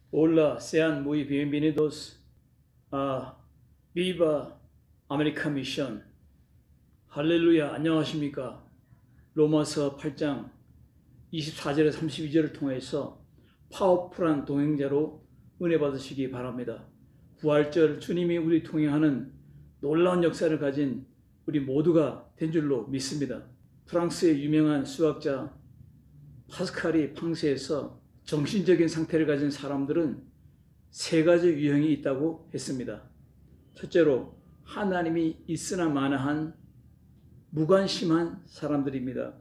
Hola, sean muy bienvenidos a Viva America Mission. 할렐루야, 안녕하십니까? 로마서 8장 24절에 32절을 통해서 파워풀한 동행자로 은혜 받으시기 바랍니다. 부활절 주님이 우리 동행하는 놀라운 역사를 가진 우리 모두가 된 줄로 믿습니다. 프랑스의 유명한 수학자 파스칼이 팡세에서 정신적인 상태를 가진 사람들은 세 가지 유형이 있다고 했습니다. 첫째로 하나님이 있으나 마나한 무관심한 사람들입니다.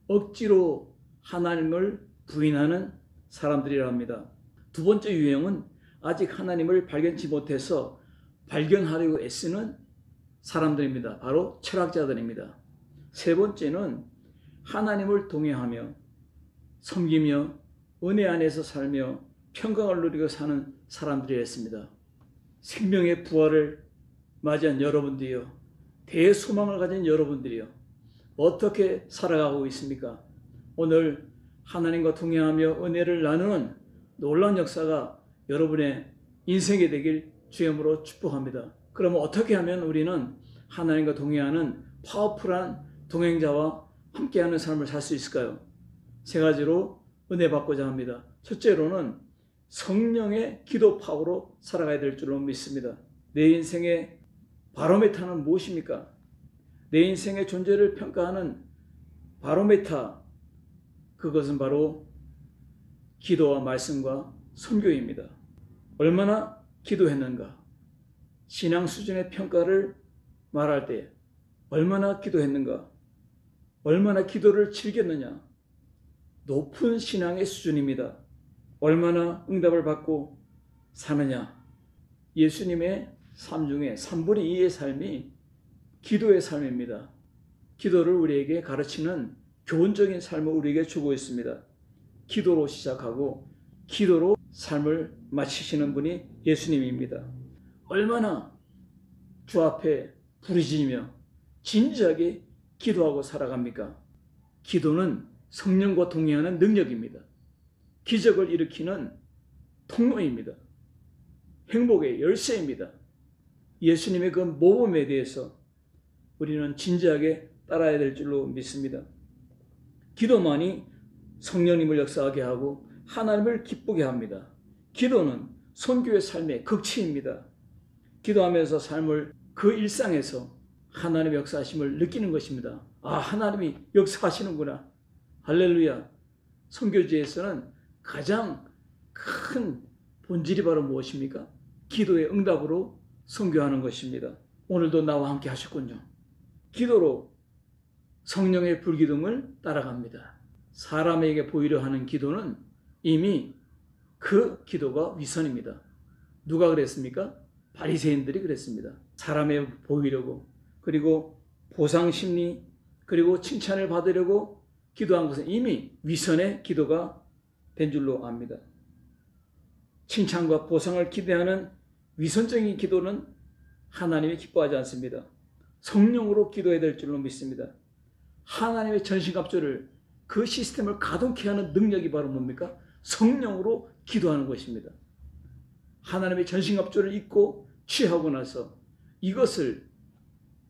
억지로 하나님을 부인하는 사람들이라 합니다. 두 번째 유형은 아직 하나님을 발견치 못해서 발견하려고 애쓰는 사람들입니다. 바로 철학자들입니다. 세 번째는 하나님을 동행하며 섬기며 은혜 안에서 살며 평강을 누리고 사는 사람들이었습니다. 생명의 부활을 맞이한 여러분들이요, 대소망을 가진 여러분들이요, 어떻게 살아가고 있습니까? 오늘 하나님과 동행하며 은혜를 나누는 놀라운 역사가 여러분의 인생이 되길 주님으로 축복합니다. 그러면 어떻게 하면 우리는 하나님과 동행하는 파워풀한 동행자와 함께하는 삶을 살 수 있을까요? 세 가지로 은혜 받고자 합니다. 첫째로는 성령의 기도 파워로 살아가야 될 줄로 믿습니다. 내 인생의 바로메타는 무엇입니까? 내 인생의 존재를 평가하는 바로메타, 그것은 바로 기도와 말씀과 선교입니다. 얼마나 기도했는가? 신앙 수준의 평가를 말할 때 얼마나 기도했는가? 얼마나 기도를 즐겼느냐? 높은 신앙의 수준입니다. 얼마나 응답을 받고 사느냐? 예수님의 삶 중에 3분의 2의 삶이 기도의 삶입니다. 기도를 우리에게 가르치는 교훈적인 삶을 우리에게 주고 있습니다. 기도로 시작하고 기도로 삶을 마치시는 분이 예수님입니다. 얼마나 주 앞에 부르짖으며 진지하게 기도하고 살아갑니까? 기도는 성령과 동행하는 능력입니다. 기적을 일으키는 통로입니다. 행복의 열쇠입니다. 예수님의 그 모범에 대해서 우리는 진지하게 따라야 될 줄로 믿습니다. 기도만이 성령님을 역사하게 하고 하나님을 기쁘게 합니다. 기도는 선교의 삶의 극치입니다. 기도하면서 삶을 그 일상에서 하나님의 역사하심을 느끼는 것입니다. 아, 하나님이 역사하시는구나. 할렐루야. 선교지에서는 가장 큰 본질이 바로 무엇입니까? 기도의 응답으로 선교하는 것입니다. 오늘도 나와 함께 하셨군요. 기도로 성령의 불기둥을 따라갑니다. 사람에게 보이려 하는 기도는 이미 그 기도가 위선입니다. 누가 그랬습니까? 바리새인들이 그랬습니다. 사람에 보이려고, 그리고 보상심리, 그리고 칭찬을 받으려고 기도한 것은 이미 위선의 기도가 된 줄로 압니다. 칭찬과 보상을 기대하는 위선적인 기도는 하나님이 기뻐하지 않습니다. 성령으로 기도해야 될 줄로 믿습니다. 하나님의 전신갑주를, 그 시스템을 가동케 하는 능력이 바로 뭡니까? 성령으로 기도하는 것입니다. 하나님의 전신갑주를 입고 취하고 나서 이것을,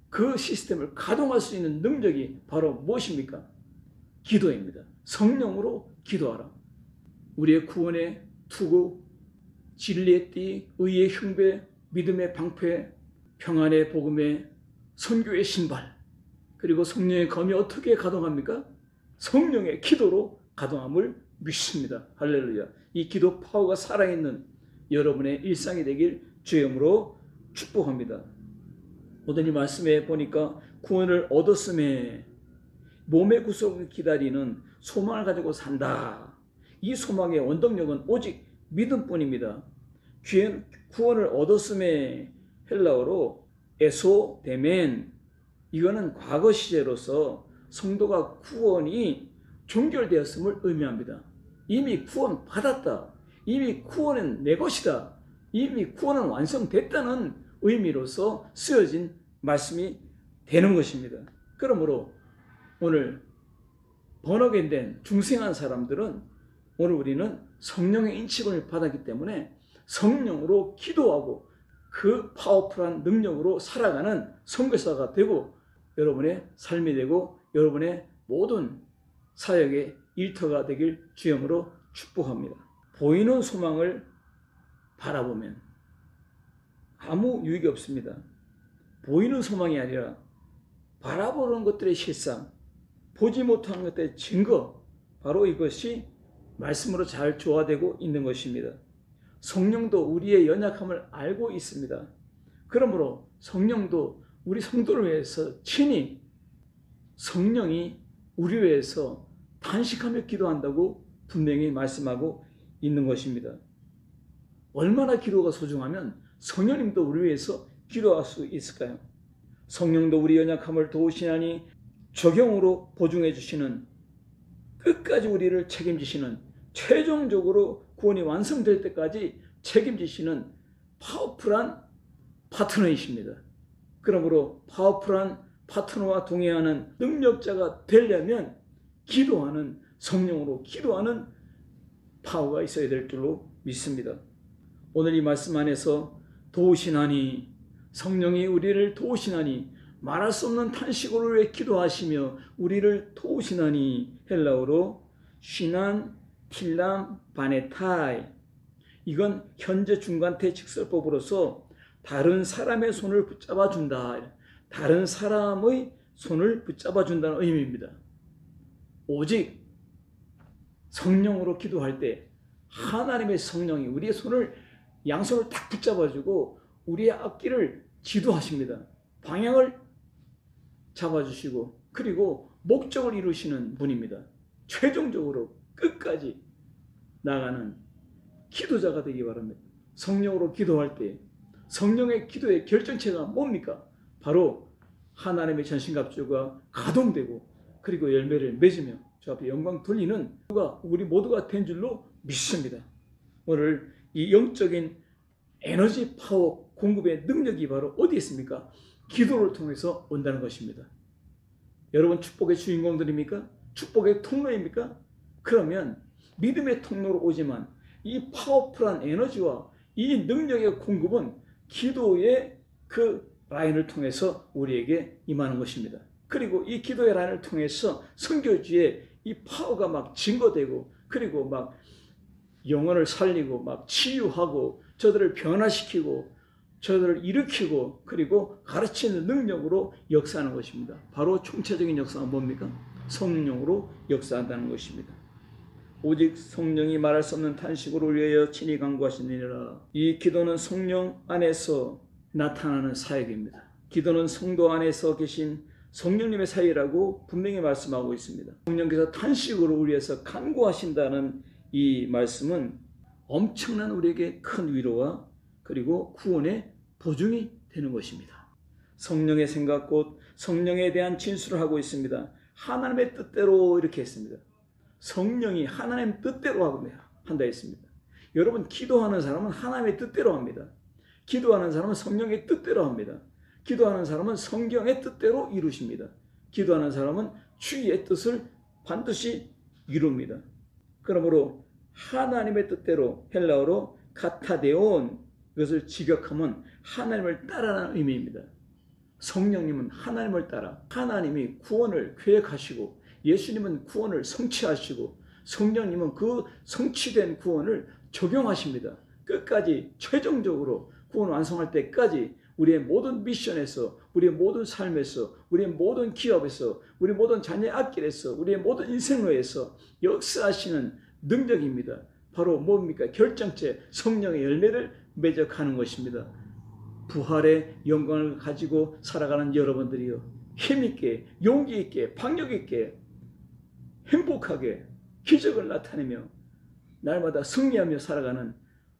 그 시스템을 가동할 수 있는 능력이 바로 무엇입니까? 기도입니다. 성령으로 기도하라. 우리의 구원의 투구, 진리의 띠, 의의 흉배, 믿음의 방패, 평안의 복음의 선교의 신발, 그리고 성령의 검이 어떻게 가동합니까? 성령의 기도로 가동함을 믿습니다. 할렐루야. 이 기도 파워가 살아있는 여러분의 일상이 되길 주의 이름으로 축복합니다. 오늘 이 말씀에 보니까 구원을 얻었음에 몸의 구속을 기다리는 소망을 가지고 산다. 이 소망의 원동력은 오직 믿음뿐입니다. 구원을 얻었음에 헬라어로 에소데멘, 이거는 과거 시제로서 성도가 구원이 종결되었음을 의미합니다. 이미 구원 받았다. 이미 구원은 내 것이다. 이미 구원은 완성됐다는 의미로서 쓰여진 말씀이 되는 것입니다. 그러므로 오늘 번역된 중생한 사람들은 오늘 우리는 성령의 인치권을 받았기 때문에 성령으로 기도하고 그 파워풀한 능력으로 살아가는 선교사가 되고 여러분의 삶이 되고 여러분의 모든 사역의 일터가 되길 주님으로 축복합니다. 보이는 소망을 바라보면 아무 유익이 없습니다. 보이는 소망이 아니라 바라보는 것들의 실상, 보지 못하는 것들의 증거, 바로 이것이 말씀으로 잘 조화되고 있는 것입니다. 성령도 우리의 연약함을 알고 있습니다. 그러므로 성령도 우리 성도를 위해서 친히 성령이 우리 위해서 단식하며 기도한다고 분명히 말씀하고 있는 것입니다. 얼마나 기도가 소중하면 성령님도 우리 위해서 기도할 수 있을까요? 성령도 우리 연약함을 도우시나니 적용으로 보증해 주시는, 끝까지 우리를 책임지시는, 최종적으로 구원이 완성될 때까지 책임지시는 파워풀한 파트너이십니다. 그러므로 파워풀한 파트너와 동행하는 능력자가 되려면 기도하는, 성령으로 기도하는 파워가 있어야 될 줄로 믿습니다. 오늘 이 말씀 안에서 도우시나니, 성령이 우리를 도우시나니, 말할 수 없는 탄식으로 왜 기도하시며 우리를 도우시나니, 헬라어로 쉬난 틸람 바네타이, 이건 현재 중간태 직설법으로서 다른 사람의 손을 붙잡아 준다, 다른 사람의 손을 붙잡아 준다는 의미입니다. 오직 성령으로 기도할 때 하나님의 성령이 우리의 손을, 양손을 딱 붙잡아주고 우리의 앞길을 지도하십니다. 방향을 잡아주시고 그리고 목적을 이루시는 분입니다. 최종적으로 끝까지 나가는 기도자가 되기 바랍니다. 성령으로 기도할 때 성령의 기도의 결정체가 뭡니까? 바로 하나님의 전신갑주가 가동되고 그리고 열매를 맺으며 저 앞에 영광 돌리는 우리 모두가 된 줄로 믿습니다. 오늘 이 영적인 에너지 파워 공급의 능력이 바로 어디에 있습니까? 기도를 통해서 온다는 것입니다. 여러분 축복의 주인공들입니까? 축복의 통로입니까? 그러면 믿음의 통로로 오지만 이 파워풀한 에너지와 이 능력의 공급은 기도의 그 라인을 통해서 우리에게 임하는 것입니다. 그리고 이 기도의 라인을 통해서 선교지에 이 파워가 막 증거되고 그리고 막 영혼을 살리고 막 치유하고 저들을 변화시키고 저들을 일으키고 그리고 가르치는 능력으로 역사하는 것입니다. 바로 총체적인 역사가 뭡니까? 성령으로 역사한다는 것입니다. 오직 성령이 말할 수 없는 탄식으로 위하여 친히 간구하시느니라. 이 기도는 성령 안에서 나타나는 사역입니다. 기도는 성도 안에서 계신 성령님의 사역이라고 분명히 말씀하고 있습니다. 성령께서 탄식으로 우리 위해서 간구하신다는 이 말씀은 엄청난 우리에게 큰 위로와 그리고 구원의 보증이 되는 것입니다. 성령의 생각 곧 성령에 대한 진술을 하고 있습니다. 하나님의 뜻대로 이렇게 했습니다. 성령이 하나님 뜻대로 한다 했습니다. 여러분 기도하는 사람은 하나님의 뜻대로 합니다. 기도하는 사람은 성령의 뜻대로 합니다. 기도하는 사람은 성경의 뜻대로 이루십니다. 기도하는 사람은 주의 뜻을 반드시 이룹니다. 그러므로 하나님의 뜻대로 헬라어로 카타데온, 이것을 직역하면 하나님을 따라라는 의미입니다. 성령님은 하나님을 따라 하나님이 구원을 계획하시고 예수님은 구원을 성취하시고 성령님은 그 성취된 구원을 적용하십니다. 끝까지 최종적으로 구원 완성할 때까지 우리의 모든 미션에서, 우리의 모든 삶에서, 우리의 모든 기업에서, 우리의 모든 자녀의 앞길에서, 우리의 모든 인생로에서 역사하시는 능력입니다. 바로 뭡니까? 결정체 성령의 열매를 맺어가는 것입니다. 부활의 영광을 가지고 살아가는 여러분들이요, 힘있게, 용기있게, 박력있게, 행복하게 기적을 나타내며 날마다 승리하며 살아가는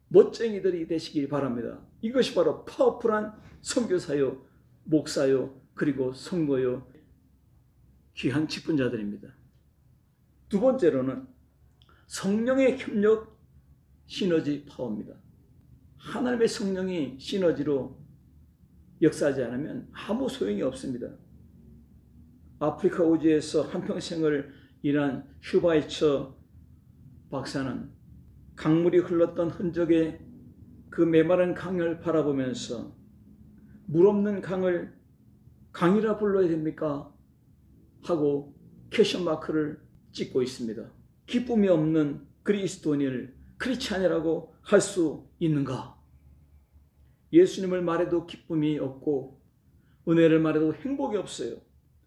멋쟁이들이 되시길 바랍니다. 이것이 바로 파워풀한 선교사요, 목사요, 그리고 성도요, 귀한 직분자들입니다. 두 번째로는 성령의 협력 시너지 파워입니다. 하나님의 성령이 시너지로 역사하지 않으면 아무 소용이 없습니다. 아프리카 우주에서 한평생을 일한 휴바이처 박사는 강물이 흘렀던 흔적의 그 메마른 강을 바라보면서 물 없는 강을 강이라 불러야 됩니까? 하고 퀘션 마크를 찍고 있습니다. 기쁨이 없는 그리스도인을 크리스찬이라고 할 수 있는가? 예수님을 말해도 기쁨이 없고 은혜를 말해도 행복이 없어요.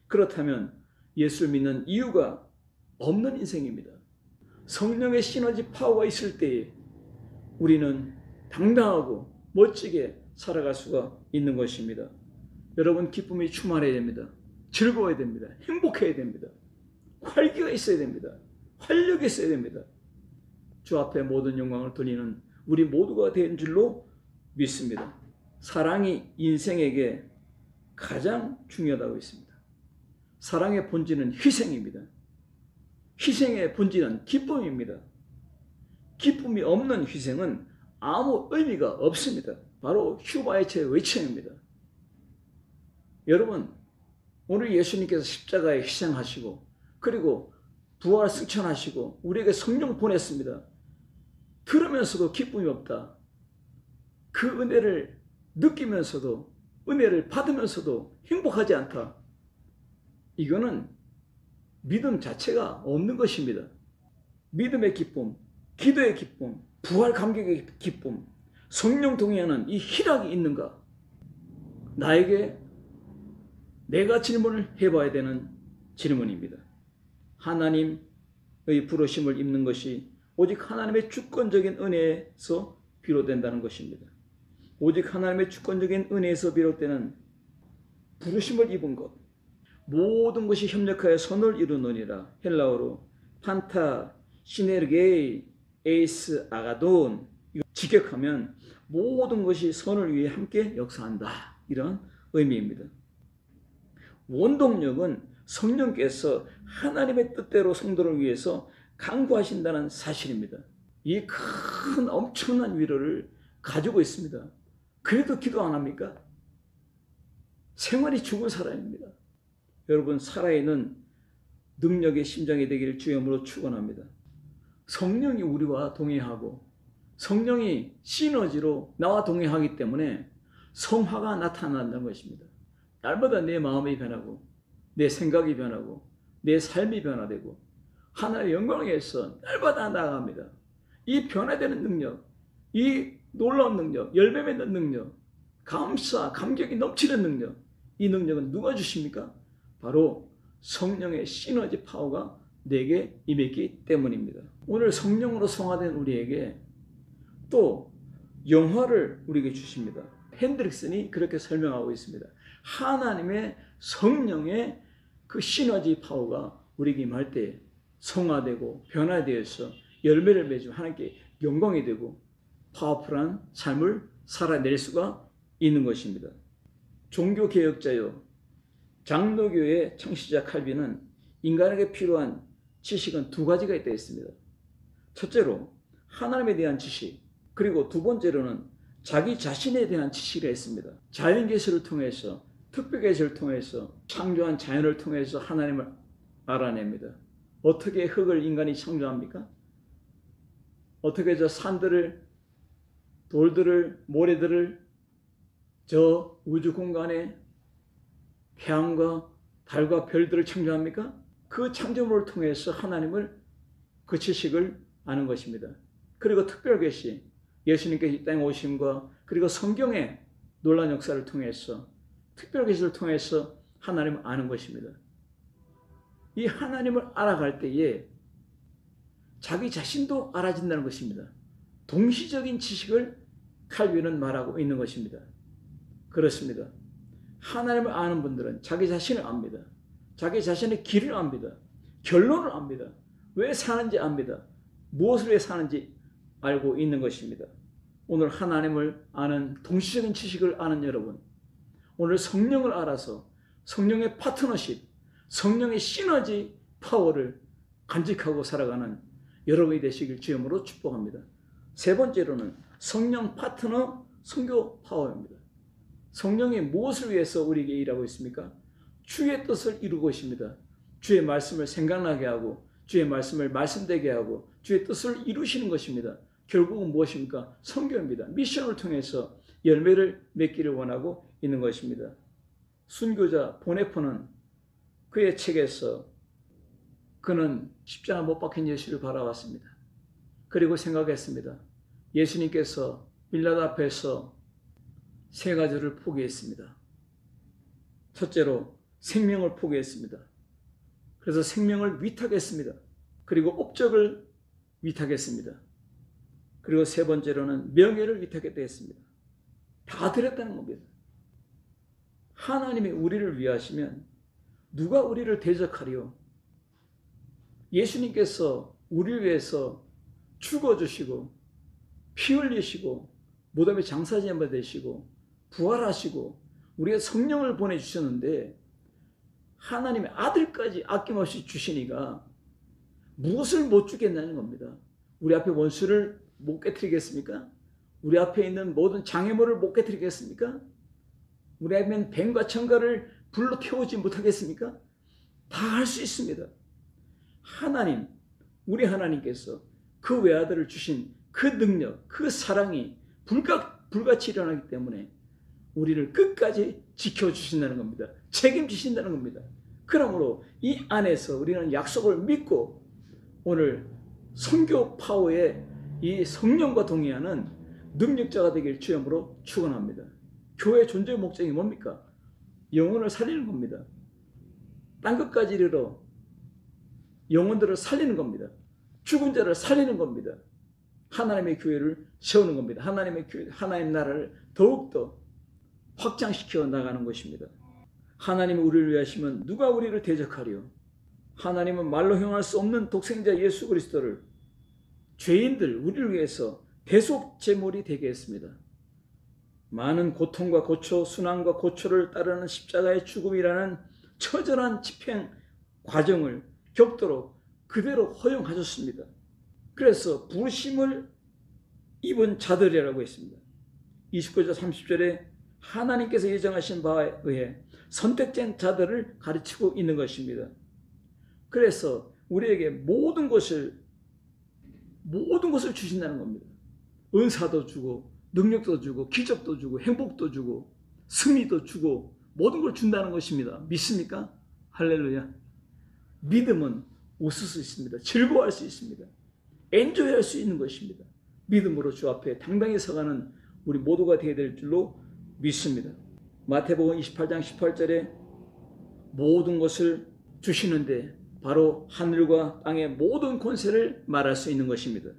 그렇다면 예수를 믿는 이유가 없는 인생입니다. 성령의 시너지 파워가 있을 때에 우리는 당당하고 멋지게 살아갈 수가 있는 것입니다. 여러분, 기쁨이 충만해야 됩니다. 즐거워야 됩니다. 행복해야 됩니다. 활기가 있어야 됩니다. 활력이 있어야 됩니다. 주 앞에 모든 영광을 돌리는 우리 모두가 된 줄로 믿습니다. 사랑이 인생에게 가장 중요하다고 했습니다. 사랑의 본질은 희생입니다. 희생의 본질은 기쁨입니다. 기쁨이 없는 희생은 아무 의미가 없습니다. 바로 휴바이체의 외침입니다. 여러분, 오늘 예수님께서 십자가에 희생하시고 그리고 부활 승천하시고 우리에게 성령 보냈습니다. 들으면서도 기쁨이 없다. 그 은혜를 느끼면서도 은혜를 받으면서도 행복하지 않다. 이거는 믿음 자체가 없는 것입니다. 믿음의 기쁨, 기도의 기쁨, 부활 감격의 기쁨, 성령 동의하는 이 희락이 있는가? 나에게 내가 질문을 해봐야 되는 질문입니다. 하나님의 부르심을 입는 것이 오직 하나님의 주권적인 은혜에서 비롯된다는 것입니다. 오직 하나님의 주권적인 은혜에서 비롯되는 부르심을 입은 것, 모든 것이 협력하여 선을 이루느니라. 헬라어로 판타, 시네르게이, 에이스, 아가돈, 이거 직역하면 모든 것이 선을 위해 함께 역사한다. 이런 의미입니다. 원동력은 성령께서 하나님의 뜻대로 성도를 위해서 강구하신다는 사실입니다. 이 큰 엄청난 위로를 가지고 있습니다. 그래도 기도 안 합니까? 생활이 죽은 사람입니다. 여러분, 살아있는 능력의 심장이 되기를 주님으로 축원합니다. 성령이 우리와 동행하고 성령이 시너지로 나와 동행하기 때문에 성화가 나타난다는 것입니다. 날마다 내 마음이 변하고 내 생각이 변하고 내 삶이 변화되고 하나님의 영광을 위해서 날마다 나아갑니다. 이 변화되는 능력, 이 놀라운 능력, 열매 맺는 능력, 감사, 감격이 넘치는 능력, 이 능력은 누가 주십니까? 바로 성령의 시너지 파워가 내게 임했기 때문입니다. 오늘 성령으로 성화된 우리에게 또 영화를 우리에게 주십니다. 핸드릭슨이 그렇게 설명하고 있습니다. 하나님의 성령의 그 시너지 파워가 우리에게 임할 때 성화되고 변화되어서 열매를 맺으면 하나님께 영광이 되고 파워풀한 삶을 살아낼 수가 있는 것입니다. 종교개혁자요 장로교의 창시자 칼빈은 인간에게 필요한 지식은 두 가지가 있다 했습니다. 첫째로 하나님에 대한 지식, 그리고 두 번째로는 자기 자신에 대한 지식을 했습니다. 자연계시를 통해서, 특별계시를 통해서, 창조한 자연을 통해서 하나님을 알아냅니다. 어떻게 흙을 인간이 창조합니까? 어떻게 저 산들을, 돌들을, 모래들을 저 우주 공간에 태양과 달과 별들을 창조합니까? 그 창조물을 통해서 하나님을, 그 지식을 아는 것입니다. 그리고 특별계시, 예수님께서 이 땅에 오심과 그리고 성경의 놀라운 역사를 통해서, 특별계시를 통해서 하나님을 아는 것입니다. 이 하나님을 알아갈 때에 자기 자신도 알아진다는 것입니다. 동시적인 지식을 칼빈은 말하고 있는 것입니다. 그렇습니다. 하나님을 아는 분들은 자기 자신을 압니다. 자기 자신의 길을 압니다. 결론을 압니다. 왜 사는지 압니다. 무엇을 위해 사는지 알고 있는 것입니다. 오늘 하나님을 아는 동시적인 지식을 아는 여러분, 오늘 성령을 알아서 성령의 파트너십, 성령의 시너지 파워를 간직하고 살아가는 여러분이 되시길 주님으로 축복합니다. 세 번째로는 성령 파트너 선교 파워입니다. 성령이 무엇을 위해서 우리에게 일하고 있습니까? 주의 뜻을 이루고 있습니다. 주의 말씀을 생각나게 하고 주의 말씀을 말씀되게 하고 주의 뜻을 이루시는 것입니다. 결국은 무엇입니까? 선교입니다. 미션을 통해서 열매를 맺기를 원하고 있는 것입니다. 순교자 보네포는 그의 책에서 그는 십자가 못 박힌 예수를 바라봤습니다. 그리고 생각했습니다. 예수님께서 빌라도 앞에서 세 가지를 포기했습니다. 첫째로 생명을 포기했습니다. 그래서 생명을 위탁했습니다. 그리고 업적을 위탁했습니다. 그리고 세 번째로는 명예를 위탁했다 했습니다. 다 드렸다는 겁니다. 하나님이 우리를 위하시면 누가 우리를 대적하리요? 예수님께서 우리를 위해서 죽어주시고 피 흘리시고 무덤에 장사제물 되시고 부활하시고 우리의 성령을 보내주셨는데 하나님의 아들까지 아낌없이 주시니까 무엇을 못 주겠다는 겁니다. 우리 앞에 원수를 못 깨뜨리겠습니까? 우리 앞에 있는 모든 장애물을 못 깨뜨리겠습니까? 우리 앞에 있는 뱀과 청가를 불로 태우지 못하겠습니까? 다 할 수 있습니다. 하나님, 우리 하나님께서 그 외아들을 주신 그 능력, 그 사랑이 불같이 일어나기 때문에 우리를 끝까지 지켜주신다는 겁니다. 책임지신다는 겁니다. 그러므로 이 안에서 우리는 약속을 믿고 오늘 선교 파워의 이 성령과 동의하는 능력자가 되길 주님으로 축원합니다. 교회의 존재 목적이 뭡니까? 영혼을 살리는 겁니다. 땅 끝까지 이르러 영혼들을 살리는 겁니다. 죽은 자를 살리는 겁니다. 하나님의 교회를 세우는 겁니다. 하나님의 교회, 하나님 나라를 더욱더 확장시켜 나가는 것입니다. 하나님이 우리를 위하시면 누가 우리를 대적하리요? 하나님은 말로 형할 수 없는 독생자 예수 그리스도를 죄인들 우리를 위해서 대속 제물이 되게 했습니다. 많은 고통과 고초, 순환과 고초를 따르는 십자가의 죽음이라는 처절한 집행 과정을 겪도록 그대로 허용하셨습니다. 그래서 부르심을 입은 자들이라고 했습니다. 29절 30절에 하나님께서 예정하신 바에 의해 선택된 자들을 가르치고 있는 것입니다. 그래서 우리에게 모든 것을 주신다는 겁니다. 은사도 주고 능력도 주고 기적도 주고 행복도 주고 승리도 주고 모든 걸 준다는 것입니다. 믿습니까? 할렐루야. 믿음은 웃을 수 있습니다. 즐거워할 수 있습니다. 엔조이할 수 있는 것입니다. 믿음으로 주 앞에 당당히 서가는 우리 모두가 되어야 될 줄로 믿습니다. 마태복음 28장 18절에 모든 것을 주시는데 바로 하늘과 땅의 모든 권세를 말할 수 있는 것입니다.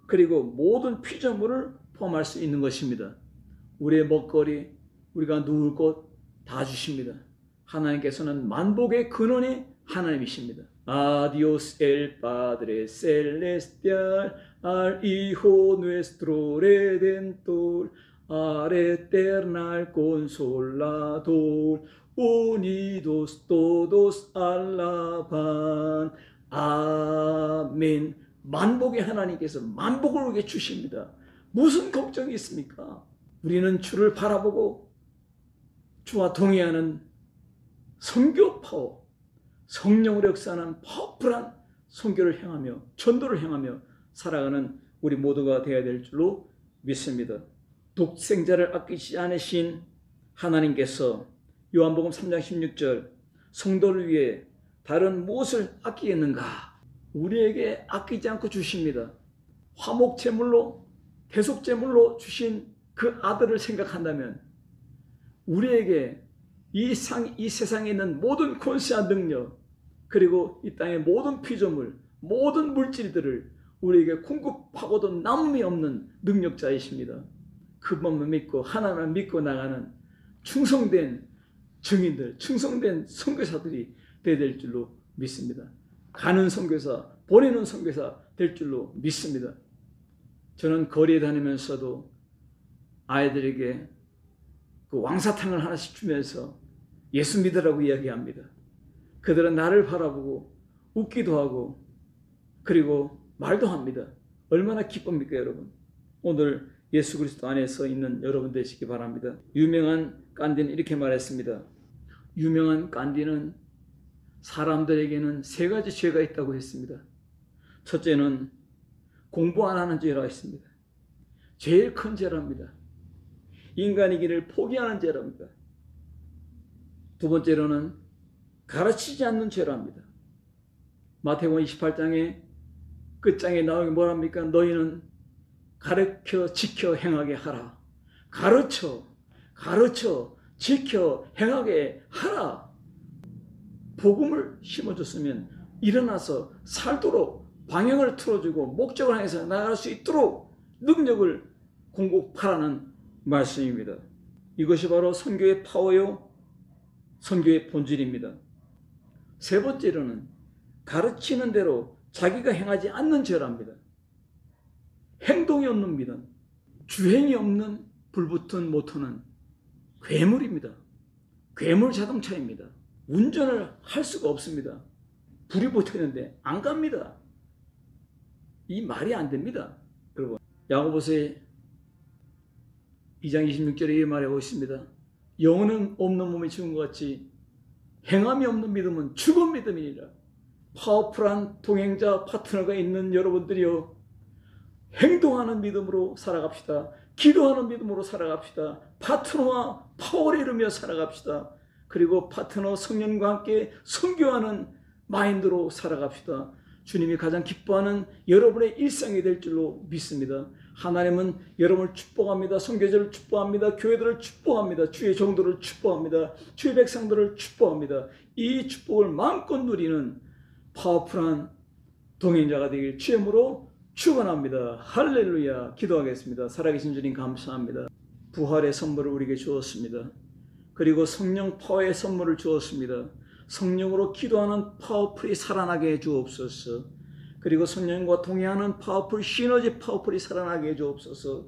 그리고 모든 피조물을 포함할 수 있는 것입니다. 우리의 먹거리, 우리가 누울 곳 다 주십니다. 하나님께서는 만복의 근원이 하나님이십니다. Adiós el Padre Celestial, al Hijo nuestro Redentor, al Eternal Consolador, unidos todos alaban. 아멘. 만복의 하나님께서 만복을 우리에게 주십니다. 무슨 걱정이 있습니까? 우리는 주를 바라보고 주와 동의하는 선교 파워, 성령으로 역사하는 파워풀한 선교를 행하며 전도를 행하며 살아가는 우리 모두가 되어야 될 줄로 믿습니다. 독생자를 아끼지 않으신 하나님께서 요한복음 3장 16절 성도를 위해 다른 무엇을 아끼겠는가? 우리에게 아끼지 않고 주십니다. 화목제물로 대속제물로 주신 그 아들을 생각한다면 우리에게 이 세상에 있는 모든 권세와 능력 그리고 이 땅의 모든 피조물 모든 물질들을 우리에게 공급하고도 남음이 없는 능력자이십니다. 그분만 믿고 하나님만 믿고 나가는 충성된 증인들 충성된 선교사들이 되어야 될 줄로 믿습니다. 가는 선교사 보내는 선교사 될 줄로 믿습니다. 저는 거리에 다니면서도 아이들에게 그 왕사탕을 하나씩 주면서 예수 믿으라고 이야기합니다. 그들은 나를 바라보고 웃기도 하고 그리고 말도 합니다. 얼마나 기쁩니까 여러분? 오늘 예수 그리스도 안에서 있는 여러분 되시기 바랍니다. 유명한 간디는 이렇게 말했습니다. 유명한 간디는 사람들에게는 세 가지 죄가 있다고 했습니다. 첫째는 공부 안 하는 죄가 있습니다. 제일 큰 죄랍니다. 인간이기를 포기하는 죄랍니다. 두 번째로는 가르치지 않는 죄랍니다. 마태복음 28장에 끝장에 나오게 뭐랍니까? 너희는 가르쳐 지켜 행하게 하라. 가르쳐 지켜 행하게 하라. 복음을 심어줬으면 일어나서 살도록 방향을 틀어주고 목적을 향해서 나아갈 수 있도록 능력을 공급하라는 말씀입니다. 이것이 바로 선교의 파워요, 선교의 본질입니다. 세 번째로는 가르치는 대로 자기가 행하지 않는 죄랍니다. 행동이 없는 믿음, 주행이 없는 불붙은 모터는 괴물입니다. 괴물 자동차입니다. 운전을 할 수가 없습니다. 불이 붙어있는데 안 갑니다. 이 말이 안 됩니다. 여러분, 야고보서 2장 26절에 이 말하고 있습니다. 영혼은 없는 몸이 죽은 것 같이 행함이 없는 믿음은 죽은 믿음이니라. 파워풀한 동행자 파트너가 있는 여러분들이요, 행동하는 믿음으로 살아갑시다. 기도하는 믿음으로 살아갑시다. 파트너와 파워를 이루며 살아갑시다. 그리고 파트너 성령과 함께 선교하는 마인드로 살아갑시다. 주님이 가장 기뻐하는 여러분의 일상이 될 줄로 믿습니다. 하나님은 여러분을 축복합니다. 선교제를 축복합니다. 교회들을 축복합니다. 주의 종들을 축복합니다. 주의 백성들을 축복합니다. 이 축복을 마음껏 누리는 파워풀한 동행자가 되길 주의 이름으로 축원합니다. 할렐루야. 기도하겠습니다. 살아계신 주님 감사합니다. 부활의 선물을 우리에게 주었습니다. 그리고 성령 파워의 선물을 주었습니다. 성령으로 기도하는 파워풀이 살아나게 해 주옵소서. 그리고 성령과 동행하는 파워풀 시너지 파워풀이 살아나게 해 주옵소서.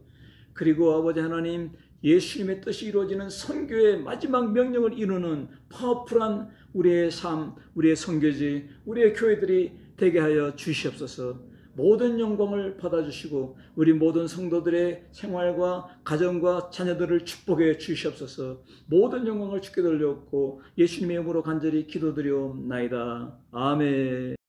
그리고 아버지 하나님, 예수님의 뜻이 이루어지는 선교의 마지막 명령을 이루는 파워풀한 우리의 삶, 우리의 선교지, 우리의 교회들이 되게 하여 주시옵소서. 모든 영광을 받아주시고 우리 모든 성도들의 생활과 가정과 자녀들을 축복해 주시옵소서. 모든 영광을 주께 돌려옵고 예수님의 이름으로 간절히 기도드리옵나이다. 아멘.